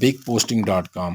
bigposting.com।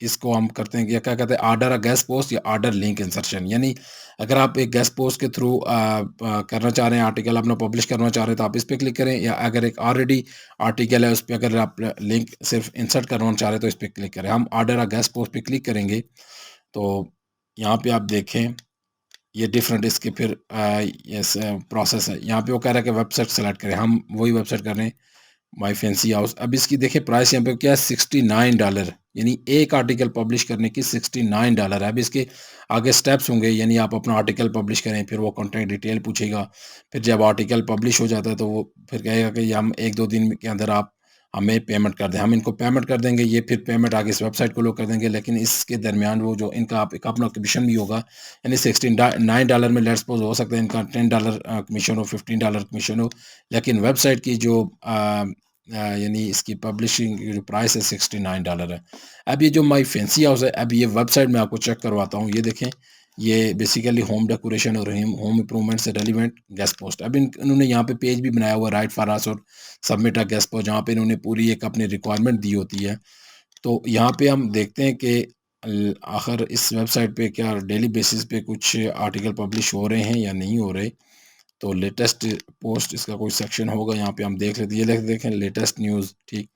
اس کو ہم کرتے ہیں، یا کیا کہتے ہیں، آرڈر اے گیسٹ پوسٹ یا آرڈر لنک انسرشن. یعنی اگر آپ ایک گیسٹ پوسٹ کے تھرو کرنا چاہ رہے ہیں، آرٹیکل اپنا پبلش کرنا چاہ رہے ہیں، تو آپ اس پہ کلک کریں، یا اگر ایک آلریڈی آرٹیکل ہے اس پہ اگر آپ لنک صرف انسرٹ کروانا چاہ رہے ہیں تو اس پہ کلک کریں. ہم آرڈر اے گیسٹ پوسٹ پہ کلک کریں گے تو یہاں پہ آپ دیکھیں یہ ڈفرینٹ اس کے پھر پروسیس ہے. یہاں پہ وہ کہہ رہا ہے کہ ویب سائٹ سلیکٹ کریں، ہم وہی ویب سائٹ کر رہے ہیں، مائی فینسی ہاؤس. اب اس کی دیکھیں پرائس یہاں پہ کیا ہے، $69، یعنی ایک آرٹیکل پبلش کرنے کی $69 ہے. اب اس کے آگے سٹیپس ہوں گے، یعنی آپ اپنا آرٹیکل پبلش کریں، پھر وہ کانٹیکٹ ڈیٹیل پوچھے گا، پھر جب آرٹیکل پبلش ہو جاتا ہے تو وہ پھر کہے گا کہ یہ ہم 1-2 دن کے اندر آپ ہمیں پیمنٹ کر دیں. ہم ان کو پیمنٹ کر دیں گے، یہ پھر پیمنٹ آگے اس ویب سائٹ کو لوگ کر دیں گے. لیکن اس کے درمیان وہ جو ان کا ایک اپنا کمیشن بھی ہوگا، یعنی $69 میں لیٹس سپوز ہو سکتا ہے ان کا $10 کمیشن ہو، $15 کمیشن ہو، لیکن ویب سائٹ کی جو یعنی اس کی پبلشنگ کی جو پرائس ہے $69 ہے. اب یہ جو مائی فینسی ہاؤس ہے، اب یہ ویب سائٹ میں آپ کو چیک کرواتا ہوں. یہ دیکھیں، یہ بیسیکلی ہوم ڈیکوریشن اور ہوم امپرومنٹ سے ریلیونٹ گیسٹ پوسٹ. اب انہوں نے یہاں پہ پیج بھی بنایا ہوا ہے، رائٹ فار اس اور سبمٹ اے گیسٹ پوسٹ، جہاں پہ انہوں نے پوری ایک اپنی ریکوائرمنٹ دی ہوتی ہے. تو یہاں پہ ہم دیکھتے ہیں کہ آخر اس ویب سائٹ پہ کیا ڈیلی بیسس پہ کچھ آرٹیکل پبلش ہو رہے ہیں یا نہیں ہو رہے. تو لیٹسٹ پوسٹ اس کا کوئی سیکشن ہوگا، یہاں پہ ہم دیکھ لیتے ہیں. یہ دیکھیں لیٹسٹ نیوز، ٹھیک.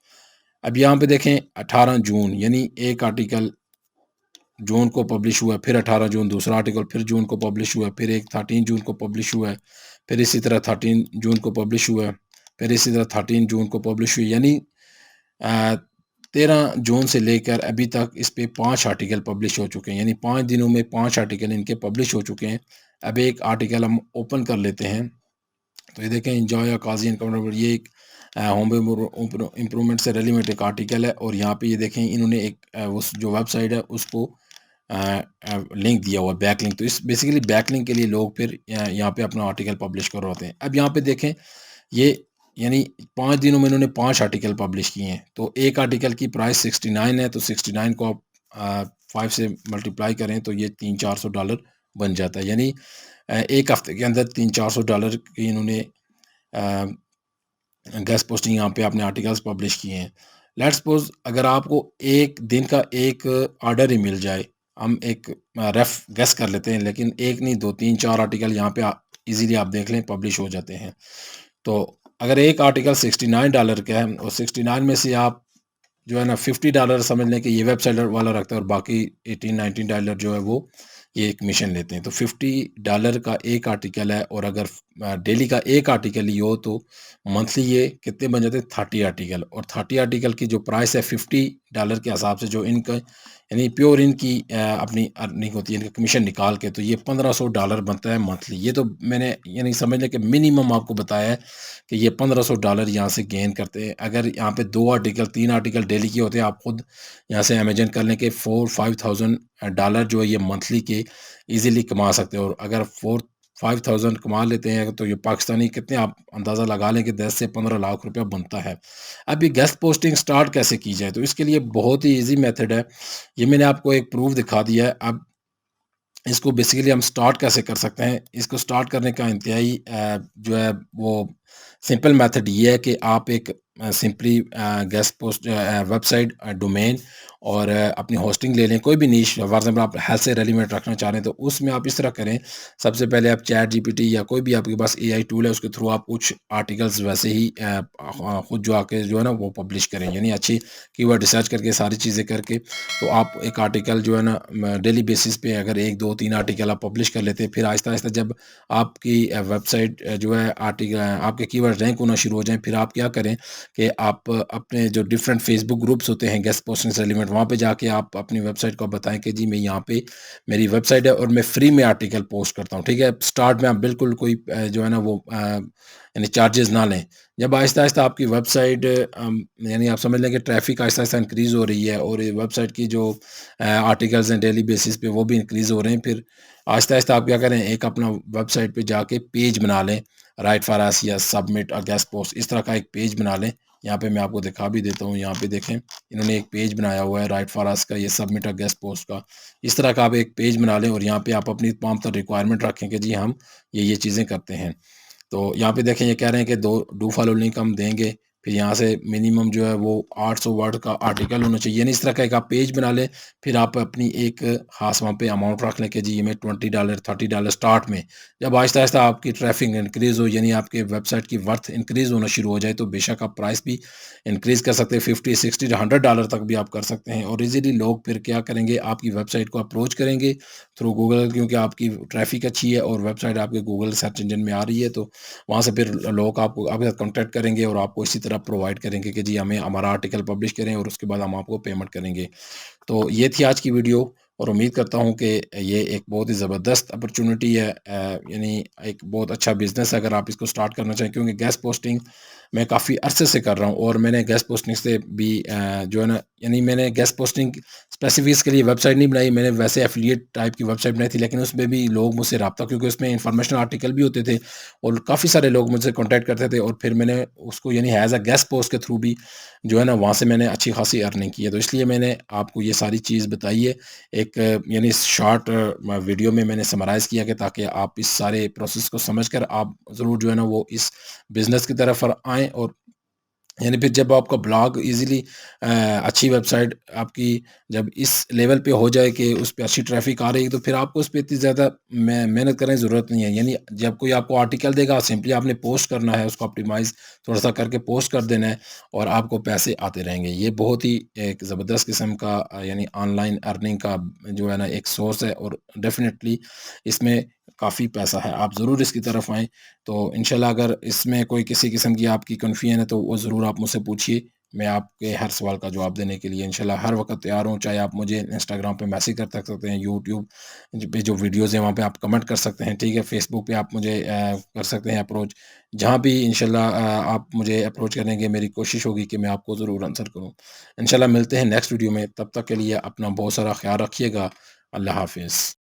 اب یہاں پہ دیکھیں 18 جون، یعنی ایک آرٹیکل جون کو پبلش ہوا ہے، پھر 18 جون دوسرا آرٹیکل پھر جون کو پبلش ہوا ہے، پھر ایک 13 جون کو پبلش ہوا ہے، پھر اسی طرح 13 جون کو پبلش ہوا ہے، پھر اسی طرح 13 جون کو پبلش ہوئی. یعنی 13 جون سے لے کر ابھی تک اس پہ 5 آرٹیکل پبلش ہو چکے ہیں، یعنی 5 دنوں میں 5 آرٹیکل ان کے پبلش ہو چکے ہیں. اب ایک آرٹیکل ہم اوپن کر لیتے ہیں تو یہ دیکھیں، انجوائے قاضی انکمفرٹیبل، یہ ایک ہوم امپرومنٹ سے ریلیونٹ ایک آرٹیکل ہے. اور یہاں پہ یہ دیکھیں انہوں نے ایک اس جو ویب سائٹ ہے اس کو لنک دیا ہوا، بیک لنک. تو اس بیسیکلی بیک لنک کے لیے لوگ پھر یہاں پہ اپنا آرٹیکل پبلش کر رہے ہوتے ہیں. اب یہاں پہ دیکھیں یہ یعنی 5 دنوں میں انہوں نے 5 آرٹیکل پبلش کیے ہیں. تو ایک آرٹیکل کی پرائس 69 ہے، تو 69 کو آپ 5 سے ملٹیپلائی کریں تو یہ $300-400 بن جاتا ہے. یعنی ایک ہفتے کے اندر $300-400 کی انہوں نے گیسٹ پوسٹنگ یہاں پہ اپنے آرٹیکلس پبلش کیے ہیں. لیٹ سپوز اگر آپ کو ایک دن کا ایک آرڈر ہی مل جائے، ہم ایک ریف گیس کر لیتے ہیں، لیکن ایک نہیں 2-3-4 آرٹیکل یہاں پہ ایزیلی آپ دیکھ لیں پبلش ہو جاتے ہیں. تو اگر ایک آرٹیکل $69 کا ہے اور 69 میں سے آپ جو ہے نا $50 سمجھ لیں کہ یہ ویب سائٹ والا رکھتا ہے، اور باقی $18-19 جو ہے وہ یہ کمیشن لیتے ہیں. تو $50 کا ایک آرٹیکل ہے، اور اگر ڈیلی کا ایک آرٹیکل ہی ہو تو منتھلی یہ کتنے بن جاتے ہیں، 30 آرٹیکل. اور 30 آرٹیکل کی جو پرائس ہے $50 کے حساب سے، جو ان کا یعنی پیور ان کی اپنی ارننگ ہوتی ہے، ان کا کمیشن نکال کے، تو یہ $1500 بنتا ہے منتھلی. یہ تو میں نے یعنی سمجھ لیں کہ منیمم آپ کو بتایا ہے کہ یہ $1500 یہاں سے گین کرتے ہیں. اگر یہاں پہ 2 آرٹیکل 3 آرٹیکل ڈیلی کے ہوتے ہیں، آپ خود یہاں سے امیجن کر لیں کہ $4,000-5,000 جو ہے یہ منتھلی کے ایزیلی کما سکتے ہیں. اور اگر 4,000-5,000 کما لیتے ہیں تو یہ پاکستانی کتنے آپ اندازہ لگا لیں کہ 10 سے 15 لاکھ روپیہ بنتا ہے. اب یہ گیسٹ پوسٹنگ سٹارٹ کیسے کی جائے، تو اس کے لیے بہت ہی ایزی میتھڈ ہے. یہ میں نے آپ کو ایک پروف دکھا دیا ہے. اب اس کو بیسیکلی ہم سٹارٹ کیسے کر سکتے ہیں، اس کو سٹارٹ کرنے کا انتہائی جو ہے وہ سمپل میتھڈ یہ ہے کہ آپ ایک simply guest post web site domain اور اپنی ہوسٹنگ لے لیں، کوئی بھی نیش. فار ایگزامپل آپ ہیلتھ سے ریلیونٹ رکھنا چاہ رہے ہیں تو اس میں آپ اس طرح کریں. سب سے پہلے آپ چیٹ جی پی ٹی یا کوئی بھی آپ کے پاس اے آئی ٹول ہے اس کے تھرو آپ کچھ آرٹیکلس ویسے ہی خود جو آ کے جو ہے نا وہ پبلش کریں، یعنی اچھی کی ورڈ ریسرچ کر کے ساری چیزیں کر کے. تو آپ ایک آرٹیکل جو ہے نا ڈیلی بیسس پہ اگر 1-2-3 آرٹیکل آپ پبلش کر لیتے ہیں، پھر آہستہ آہستہ جب آپ کی ویب سائٹ جو ہے آرٹیکل آپ کے کی ورڈ رینک ہونا شروع ہو جائیں، پھر آپ کیا کریں کہ آپ اپنے جو ڈفرینٹ فیس بک گروپس ہوتے ہیں گیسٹ پوسٹنگ سے ریلیونٹ، وہاں پہ جا کے آپ اپنی ویب سائٹ کو بتائیں کہ جی میں یہاں پہ میری ویب سائٹ ہے اور میں فری میں آرٹیکل پوسٹ کرتا ہوں. ٹھیک ہے، سٹارٹ میں آپ بالکل کوئی جو ہے نا وہ یعنی چارجز نہ لیں. جب آہستہ آہستہ آپ کی ویب سائٹ یعنی آپ سمجھ لیں کہ ٹریفک آہستہ آہستہ انکریز ہو رہی ہے، اور ویب سائٹ کی جو آرٹیکلز ہیں ڈیلی بیسس پہ وہ بھی انکریز ہو رہے ہیں، پھر آہستہ آہستہ آپ کیا کریں، ایک اپنا ویب سائٹ پہ جا کے پیج بنا لیں، رائٹ فار اس یا سبمٹ اور گیسٹ پوسٹ، اس طرح کا ایک پیج بنا لیں. یہاں پہ میں آپ کو دکھا بھی دیتا ہوں. یہاں پہ دیکھیں انہوں نے ایک پیج بنایا ہوا ہے رائٹ فار اس کا، یہ سبمٹ اور گیسٹ پوسٹ کا. اس طرح کا آپ ایک پیج بنا لیں، اور یہاں پہ آپ اپنی تمام تر ریکوائرمنٹ رکھیں کہ جی ہم یہ چیزیں کرتے ہیں. تو یہاں پہ دیکھیں یہ کہہ رہے ہیں کہ ڈو فالو لنک ہم دیں گے، پھر یہاں سے منیمم جو ہے وہ 800 ورڈ کا آرٹیکل ہونا چاہیے، یعنی اس طرح کا ایک آپ پیج بنا لیں، پھر آپ اپنی ایک خاص وہاں پہ اماؤنٹ رکھ لیں کہ جی یہ میں $20 $30 اسٹارٹ میں، جب آہستہ آہستہ آپ کی ٹریفک انکریز ہو، یعنی آپ کے ویب سائٹ کی ورتھ انکریز ہونا شروع ہو جائے، تو بے شک آپ پرائس بھی انکریز کر سکتے ہیں، 50 60 $100 تک بھی آپ کر سکتے ہیں، اور ایزیلی لوگ پھر کیا کریں گے، آپ کی ویب سائٹ کو اپروچ کریں گے تھرو گوگل، کیونکہ آپ کی ٹریفک اچھی ہے اور ویب سائٹ آپ کے گوگل سرچ انجن میں آ رہی ہے، تو وہاں سے پھر لوگ آپ کو آپ کے ساتھ کانٹیکٹ کریں گے اور آپ کو اسی طرح پرووائڈ کریں گے کہ جی ہمیں ہمارا آرٹیکل پبلش کریں، اور اس کے بعد ہم آپ کو پیمنٹ کریں گے۔ تو یہ تھی آج کی ویڈیو، اور امید کرتا ہوں کہ یہ ایک بہت ہی زبردست اپرچونٹی ہے، یعنی ایک بہت اچھا بزنس ہے اگر آپ اس کو سٹارٹ کرنا چاہیں، کیونکہ گیسٹ پوسٹنگ میں کافی عرصے سے کر رہا ہوں، اور میں نے گیسٹ پوسٹنگ سے بھی جو ہے نا، یعنی میں نے گیسٹ پوسٹنگ اسپیسیفکس کے لیے ویب سائٹ نہیں بنائی، میں نے ویسے ایفیلیٹ ٹائپ کی ویب سائٹ بنائی تھی، لیکن اس میں بھی لوگ مجھ سے رابطہ، کیونکہ اس میں انفارمیشن آرٹیکل بھی ہوتے تھے اور کافی سارے لوگ مجھ سے کانٹیکٹ کرتے تھے، اور پھر میں نے اس کو یعنی ایز اے گیسٹ پوسٹ کے تھرو بھی جو ہے نا وہاں سے میں نے اچھی خاصی ارننگ کی ہے، تو اس لیے میں نے آپ کو یہ ساری چیز بتائی ہے ایک یعنی شارٹ ویڈیو میں نے سمرائز کیا کہ تاکہ آپ اس سارے پروسیس کو سمجھ کر آپ ضرور جو ہے نا وہ اس بزنس کی طرف آئیں، اور یعنی پھر جب آپ کا بلاگ ایزیلی اچھی ویب سائٹ آپ کی جب اس لیول پہ ہو جائے کہ اس پہ اچھی ٹریفک آ رہی ہے، تو پھر آپ کو اس پہ اتنی زیادہ محنت کرنے کی ضرورت نہیں ہے، یعنی جب کوئی آپ کو آرٹیکل دے گا، سمپلی آپ نے پوسٹ کرنا ہے، اس کو آپٹیمائز تھوڑا سا کر کے پوسٹ کر دینا ہے، اور آپ کو پیسے آتے رہیں گے۔ یہ بہت ہی ایک زبردست قسم کا یعنی آن لائن ارننگ کا جو ہے نا ایک سورس ہے، اور ڈیفینیٹلی اس میں کافی پیسہ ہے، آپ ضرور اس کی طرف آئیں۔ تو انشاءاللہ اگر اس میں کوئی کسی قسم کی آپ کی کنفیوژن ہے تو وہ ضرور آپ مجھ سے پوچھیے، میں آپ کے ہر سوال کا جواب دینے کے لیے انشاءاللہ ہر وقت تیار ہوں، چاہے آپ مجھے انسٹاگرام پہ میسج کر سکتے ہیں، یوٹیوب پہ جو ویڈیوز ہیں وہاں پہ آپ کمنٹ کر سکتے ہیں، ٹھیک ہے، فیس بک پہ آپ مجھے کر سکتے ہیں اپروچ، جہاں بھی انشاءاللہ آپ مجھے اپروچ کریں گے، میری کوشش ہوگی کہ میں آپ کو ضرور آنسر کروں۔ انشاءاللہ ملتے ہیں نیکسٹ ویڈیو میں، تب تک کے لیے اپنا بہت سارا خیال رکھیے گا۔ اللہ حافظ۔